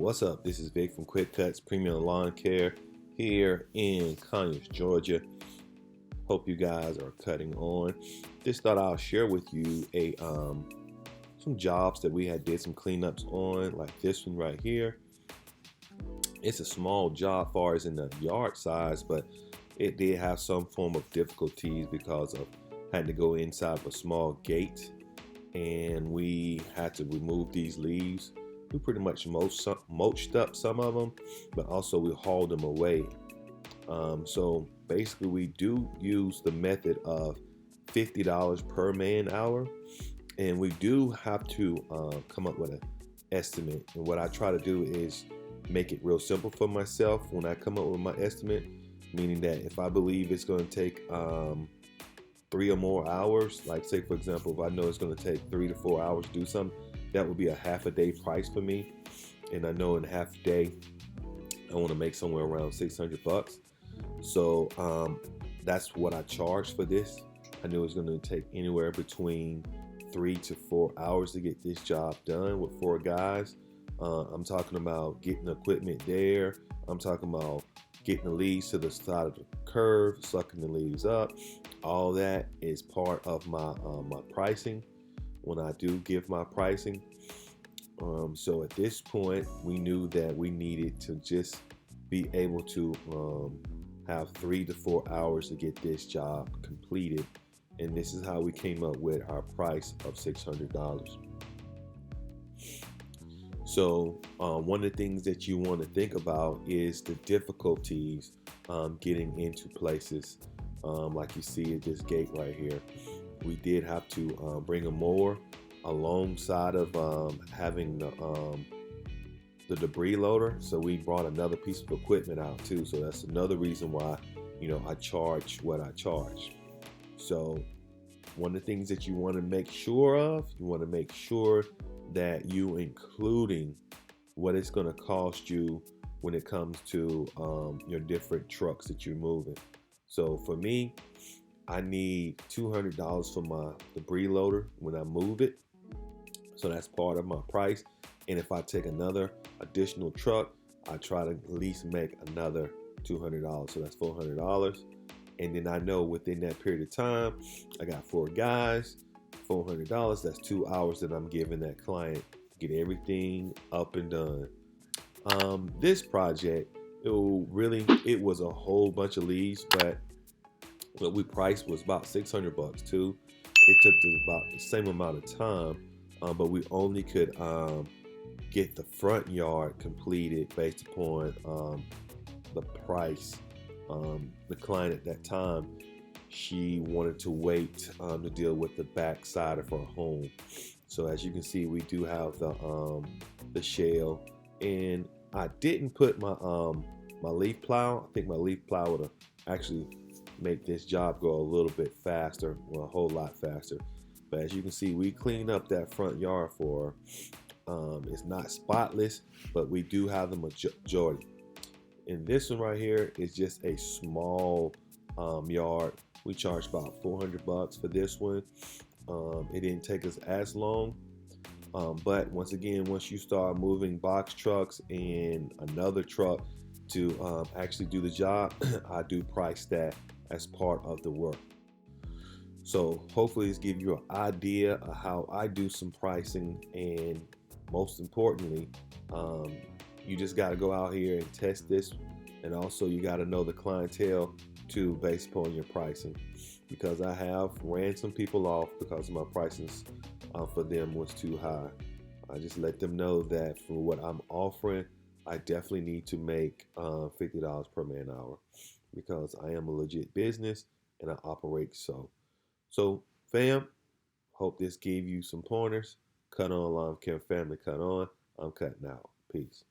What's up? This is Vic from Quick Cuts Premium Lawn Care here in Conyers, Georgia. Hope you guys are cutting on. Just thought I'll share with you some jobs that we had did some cleanups on, like this one right here. It's a small job far as in the yard size, but it did have some form of difficulties because of having to go inside of a small gate, and we had to remove these leaves. We pretty much mulched up some of them, but also we hauled them away. So basically we do use the method of $50 per man hour, and we do have to come up with an estimate. And what I try to do is make it real simple for myself when I come up with my estimate, meaning that if I believe it's going to take 3 or more hours, like say for example, if I know it's going to take 3 to 4 hours to do something, that would be a half a day price for me. And I know in half a day I want to make somewhere around $600. So that's what I charged for this. I knew it was going to take anywhere between 3 to 4 hours to get this job done with 4 guys. I'm talking about getting the equipment there. I'm talking about getting the leaves to the side of the curve, sucking the leaves up. All that is part of my pricing when I do give my pricing. So at this point, we knew that we needed to just be able to have 3 to 4 hours to get this job completed. And this is how we came up with our price of $600. So one of the things that you want to think about is the difficulties getting into places. Like you see at this gate right here, we did have to bring a mower alongside of having the debris loader. So we brought another piece of equipment out too. So that's another reason why, I charge what I charge. So one of the things that you want to make sure of, you want to make sure that you including what it's going to cost you when it comes to your different trucks that you're moving. So for me, I need $200 for my debris loader when I move it. So that's part of my price. And if I take another additional truck, I try to at least make another $200. So that's $400. And then I know within that period of time, I got 4 guys, $400. That's 2 hours that I'm giving that client to get everything up and done. This project, it was a whole bunch of leaves, but what we priced was about $600 too. It took us about the same amount of time, but we only could get the front yard completed based upon the price. The client at that time, she wanted to wait to deal with the back side of her home. So as you can see, we do have the shale, and I didn't put my my leaf plow. I think my leaf plow would have actually make this job go a little bit faster, well, a whole lot faster. But as you can see, we cleaned up that front yard for it's not spotless, but we do have the majority. And this one right here is just a small yard. We charged about $400 for this one. It didn't take us as long, but once again, once you start moving box trucks and another truck to actually do the job, I do price that as part of the work. So hopefully it's give you an idea of how I do some pricing, and most importantly, you just got to go out here and test this, and also you got to know the clientele too based upon your pricing, because I have ran some people off because my prices for them was too high. I just let them know that for what I'm offering, I definitely need to make $50 per man hour, because I am a legit business and I operate so. So fam, hope this gave you some pointers. Cut on lawn care family, cut on. I'm cutting out. Peace.